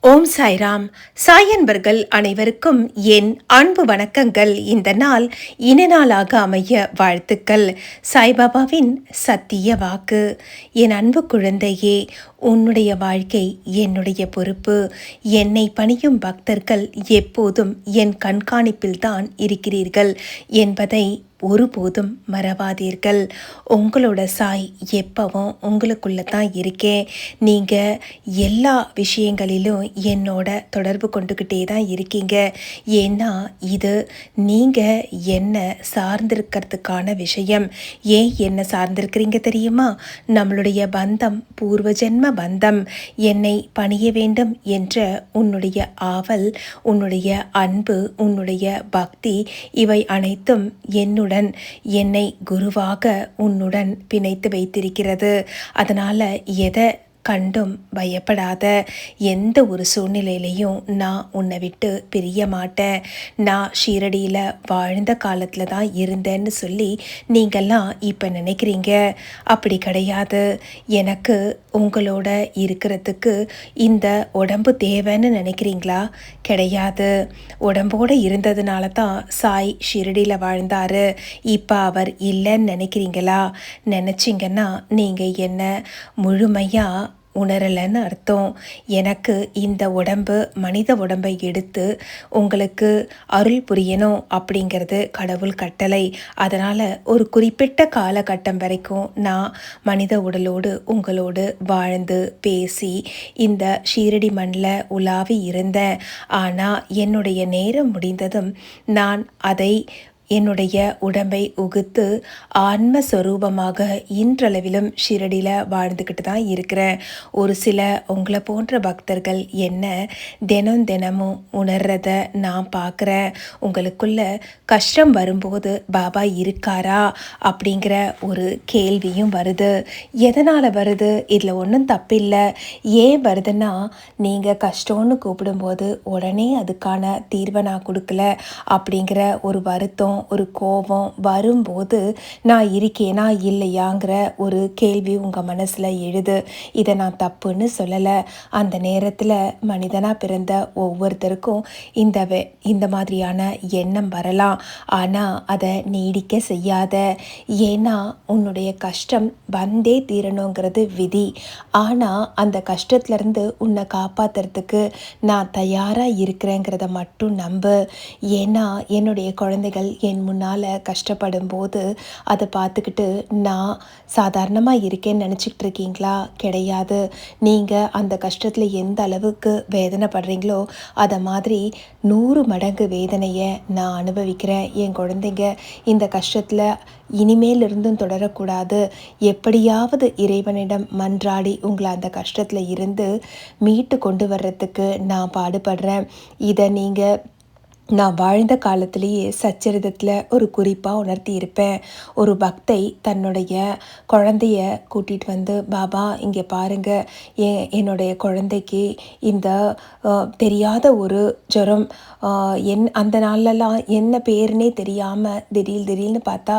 ஓம் சாய்ராம். சாய் அன்பர்கள் அனைவருக்கும் என் அன்பு வணக்கங்கள். இந்த நாள் இனநாளாக அமைய வாழ்த்துக்கள். சாய்பாபாவின் சத்திய வாக்கு. என் அன்பு குழந்தையே, உன்னுடைய வாழ்க்கை என்னுடைய பொறுப்பு. என்னை பணியும் பக்தர்கள் எப்போதும் என் கண்காணிப்பில்தான் இருக்கிறீர்கள் என்பதை ஒருபோதும் மறவாதீர்கள். உங்களோட சாய் எப்பவும் உங்களுக்குள்ள தான் இருக்கேன். நீங்கள் எல்லா விஷயங்களிலும் என்னோட தொடர்பு கொண்டுக்கிட்டே தான் இருக்கீங்க. ஏன்னா இது நீங்கள் என்ன சார்ந்திருக்கிறதுக்கான விஷயம். ஏன் என்ன சார்ந்திருக்கிறீங்க தெரியுமா? நம்மளுடைய பந்தம் பூர்வ ஜென்ம பந்தம். என்னை பணிய வேண்டும் என்ற உன்னுடைய ஆவல், உன்னுடைய அன்பு, உன்னுடைய பக்தி, இவை அனைத்தும் என்னை குருவாக உன்னுடன் பிணைத்து வைத்திருக்கிறது. அதனால் எதை கண்டும் பயப்படாத. எந்த ஒரு சூழ்நிலையிலையும் நான் உன்னை விட்டு பிரிய மாட்டேன். நான் ஷீரடியில் வாழ்ந்த காலத்தில் தான் இருந்தேன்னு சொல்லி நீங்கள்லாம் இப்போ நினைக்கிறீங்க. அப்படி கிடையாது. எனக்கு உங்களோட இருக்கிறதுக்கு இந்த உடம்பு தேவைன்னு நினைக்கிறீங்களா? கிடையாது. உடம்போடு இருந்ததுனால தான் சாய் ஷீரடியில் வாழ்ந்தார். இப்போ அவர் இல்லைன்னு நினைக்கிறீங்களா? நினச்சிங்கன்னா நீங்கள் என்ன முழுமையாக உணரலைன்னு அர்த்தம். எனக்கு இந்த உடம்பு, மனித உடம்பை எடுத்து உங்களுக்கு அருள் புரியணும் அப்படிங்கிறது கடவுள் கட்டளை. அதனால் ஒரு குறிப்பிட்ட காலகட்டம் வரைக்கும் நான் மனித உடலோடு உங்களோடு வாழ்ந்து பேசி இந்த ஷீரடி மண்ணில் உலாவி இருந்தேன். ஆனால் என்னுடைய நேரம் முடிந்ததும் நான் அதை என்னுடைய உடம்பை உகுத்து ஆன்மஸ்வரூபமாக இன்றளவிலும் ஷிரடியில் வாழ்ந்துக்கிட்டு தான் இருக்கிறேன். ஒரு சில உங்களை போன்ற பக்தர்கள் என்ன தினமும் உணர்றத நான் பார்க்குறேன். உங்களுக்குள்ள கஷ்டம் வரும்போது பாபா இருக்காரா அப்படிங்கிற ஒரு கேள்வியும் வருது. எதனால் வருது? இதில் ஒன்றும் தப்பில்லை. ஏன் வருதுன்னா, நீங்கள் கஷ்டம்னு கூப்பிடும்போது உடனே அதுக்கான தீர்வை நான் கொடுக்கல அப்படிங்கிற ஒரு வருத்தம், ஒரு கோபம் வரும்போது நான் இருக்கேனா இல்லையாங்கிற ஒரு கேள்வி உங்கள் மனசில் எழுது. இதை நான் தப்புன்னு சொல்லலை. அந்த நேரத்தில் மனிதனாக பிறந்த ஒவ்வொருத்தருக்கும் இந்த மாதிரியான எண்ணம் வரலாம். ஆனால் அதை நீடிக்க செய்யாத. ஏன்னா உன்னுடைய கஷ்டம் வந்தே தீரணுங்கிறது விதி. ஆனால் அந்த கஷ்டத்துலேருந்து உன்னை காப்பாற்றுறதுக்கு நான் தயாராக இருக்கிறேங்கிறத மட்டும் நம்பு. ஏன்னா என்னுடைய குழந்தைகள் என் முன்னால் கஷ்டப்படும் போது அதை பார்த்துக்கிட்டு நான் சாதாரணமாக இருக்கேன்னு நினச்சிக்கிட்டு இருக்கீங்களா? கிடையாது. நீங்கள் அந்த கஷ்டத்தில் எந்த அளவுக்கு வேதனைப்படுறீங்களோ அதை மாதிரி 100 மடங்கு வேதனையை நான் அனுபவிக்கிறேன். என் குழந்தைங்க இந்த கஷ்டத்தில் இனிமேல் இருந்தும் தொடரக்கூடாது. எப்படியாவது இறைவனிடம் மன்றாடி உங்களை அந்த கஷ்டத்தில் இருந்து மீட்டு கொண்டு வர்றதுக்கு நான் பாடுபடுறேன். இதை நான் வாழ்ந்த காலத்திலேயே சச்சரிதத்தில் ஒரு குறிப்பாக உணர்த்தி இருப்பேன். ஒரு பக்தை தன்னுடைய குழந்தைய கூட்டிகிட்டு வந்து, பாபா இங்கே பாருங்கள், என்னுடைய குழந்தைக்கு இந்த தெரியாத ஒரு ஜுரம், அந்த நாள்லலாம் என்ன பேருனே தெரியாமல் திடீர்னு பார்த்தா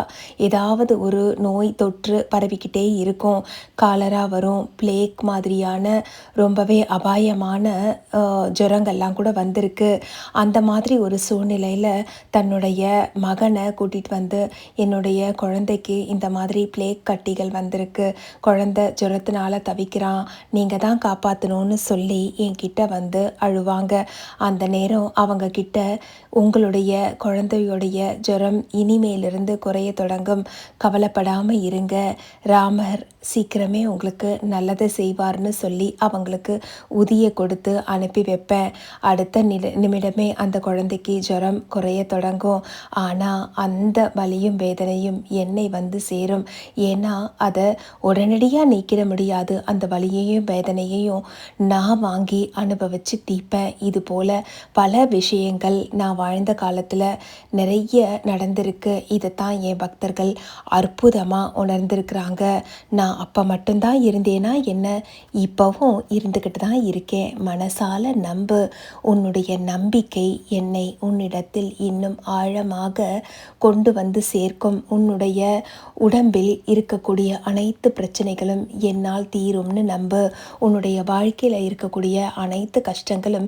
ஏதாவது ஒரு நோய் தொற்று பரவிக்கிட்டே இருக்கும். காலரா வரும், பிளேக் மாதிரியான ரொம்பவே அபாயமான ஜுரங்கள்லாம் கூட வந்திருக்கு. அந்த மாதிரி ஒரு சூழ்நிலையில் தன்னுடைய மகனை கூட்டிகிட்டு வந்து, என்னுடைய குழந்தைக்கு இந்த மாதிரி பிளேக் கட்டிகள் வந்திருக்கு, குழந்தை ஜுரத்தினால தவிக்கிறான், நீங்கள் தான் காப்பாற்றணும்னு சொல்லி என்கிட்ட வந்து அழுவாங்க. அந்த நேரம் அவங்க கிட்ட உங்களுடைய குழந்தையுடைய ஜுரம் இனிமேலிருந்து குறைய தொடங்கும், கவலைப்படாமல் இருங்க, ராமர் சீக்கிரமே உங்களுக்கு நல்லதை செய்வார்னு சொல்லி அவங்களுக்கு உதிய கொடுத்து அனுப்பி வைப்பேன். அடுத்த நிமிடமே அந்த குழந்தைக்கு ஜுரம் குறைய தொடங்கும். ஆனால் அந்த வலியும் வேதனையும் என்னை வந்து சேரும். ஏன்னா அதை உடனடியாக நீக்கிட முடியாது. அந்த வலியையும் வேதனையையும் நான் வாங்கி அனுபவித்து தீப்பேன். இது போல் பல விஷயங்கள் நான் வாழ்ந்த காலத்தில் நிறைய நடந்திருக்கு. இதைத்தான் என் பக்தர்கள் அற்புதமாக உணர்ந்திருக்கிறாங்க. நான் அப்போ மட்டும்தான் இருந்தேனா என்ன? இப்போவும் இருந்துக்கிட்டு தான் இருக்கேன். மனசால நம்பு. உன்னுடைய நம்பிக்கை என்னை உன்னிடத்தில் இன்னும் ஆழமாக கொண்டு வந்து சேர்க்கும். உன்னுடைய உடம்பில் இருக்கக்கூடிய அனைத்து பிரச்சனைகளும் என்னால் தீரும்னு நம்பு. உன்னுடைய வாழ்க்கையில் இருக்கக்கூடிய அனைத்து கஷ்டங்களும்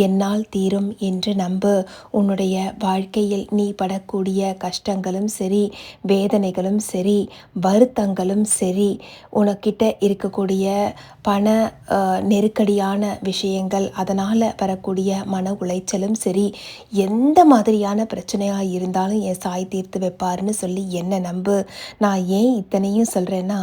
என்னால் தீரும் என்று நம்பு. உன்னுடைய வாழ்க்கையில் நீ படக்கூடிய கஷ்டங்களும் சரி, வேதனைகளும் சரி, வருத்தங்களும் சரி, உனக்கிட்ட இருக்கக்கூடிய பண நெருக்கடியான விஷயங்கள், அதனால் வரக்கூடிய மன உளைச்சலும் சரி, எந்த மாதிரியான பிரச்சனையாக இருந்தாலும் என் சாய் தீர்த்து வைப்பாருன்னு சொல்லி என்ன நம்பு. நான் ஏன் இத்தனையும் சொல்கிறேன்னா,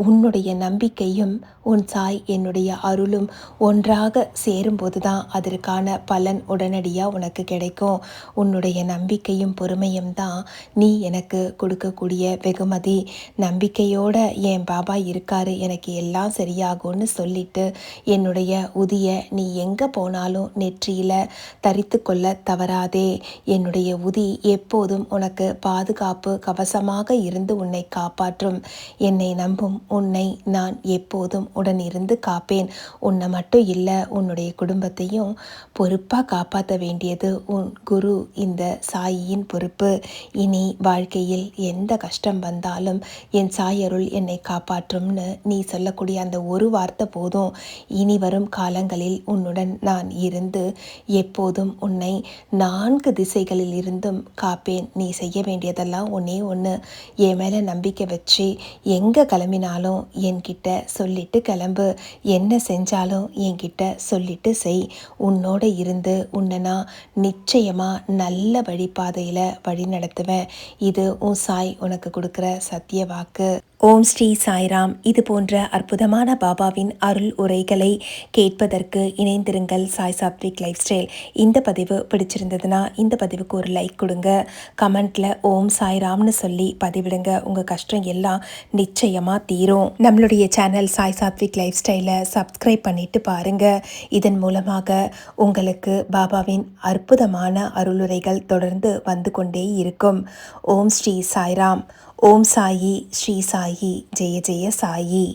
உன்னுடைய நம்பிக்கையும் உன் சாய் என்னுடைய அருளும் ஒன்றாக சேரும்போது தான் அதற்கான பலன் உடனடியாக உனக்கு கிடைக்கும். உன்னுடைய நம்பிக்கையும் பொறுமையும் தான் நீ எனக்கு கொடுக்கக்கூடிய வெகுமதி. நம்பிக்கையோட என் பாபா இருக்காரு, எனக்கு எல்லாம் சரியாகும்னு சொல்லிட்டு என்னுடைய உதிய நீ எங்கே போனாலும் நெற்றியில் தரித்து கொள்ள தவறாதே. என்னுடைய உதி எப்போதும் உனக்கு பாதுகாப்பு கவசமாக இருந்து உன்னை காப்பாற்றும். என்னை நம்பும் உன்னை நான் எப்போதும் உடன் இருந்து காப்பேன். உன்னை மட்டும் இல்லை, உன்னுடைய குடும்பத்தையும் பொறுப்பாக காப்பாற்ற வேண்டியது உன் குரு இந்த சாயியின் பொறுப்பு. இனி வாழ்க்கையில் எந்த கஷ்டம் வந்தாலும் என் சாயருள் என்னை காப்பாற்றும்னு நீ சொல்லக்கூடிய அந்த ஒரு வார்த்தை போதும். இனி வரும் காலங்களில் உன்னுடன் நான் இருந்து எப்போதும் உன்னை 4 திசைகளில் இருந்தும் காப்பேன். நீ செய்ய வேண்டியதெல்லாம் ஒன்றே ஒன்று, என் மேலே நம்பிக்கை வச்சு எங்கே கிளம்பினாலும் என்கிட்ட சொல்லிட்டு கிளம்பு. என்ன செஞ்சாலும் என்கிட்ட சொல்லிட்டு செய். உன்னோட இருந்து உன்னை நான் நிச்சயமாக நல்ல வழிபாதையில் வழி நடத்துவேன். இது உன் சாய் உனக்கு கொடுக்குற சத்திய வாக்கு. ஓம் ஸ்ரீ சாய்ராம். இது போன்ற அற்புதமான பாபாவின் அருள் உரைகளை கேட்பதற்கு இணைந்திருங்கள் சாய் சாத்விக் லைஃப் ஸ்டைல். இந்த பதிவு பிடிச்சிருந்ததுன்னா இந்த பதிவுக்கு ஒரு லைக் கொடுங்க. கமெண்ட்டில் ஓம் சாய்ராம்னு சொல்லி பதிவிடுங்க. உங்கள் கஷ்டம் எல்லாம் நிச்சயமாக தீரும். நம்மளுடைய சேனல் சாய் சாத்விக் லைஃப் ஸ்டைலை சப்ஸ்கிரைப் பண்ணிட்டு பாருங்கள். இதன் மூலமாக உங்களுக்கு பாபாவின் அற்புதமான அருளுரைகள் தொடர்ந்து வந்து கொண்டே இருக்கும். ஓம் ஸ்ரீ சாய்ராம். ஓம் சாயி ஸ்ரீ சாயி. ஜெய ஜெய சாயி.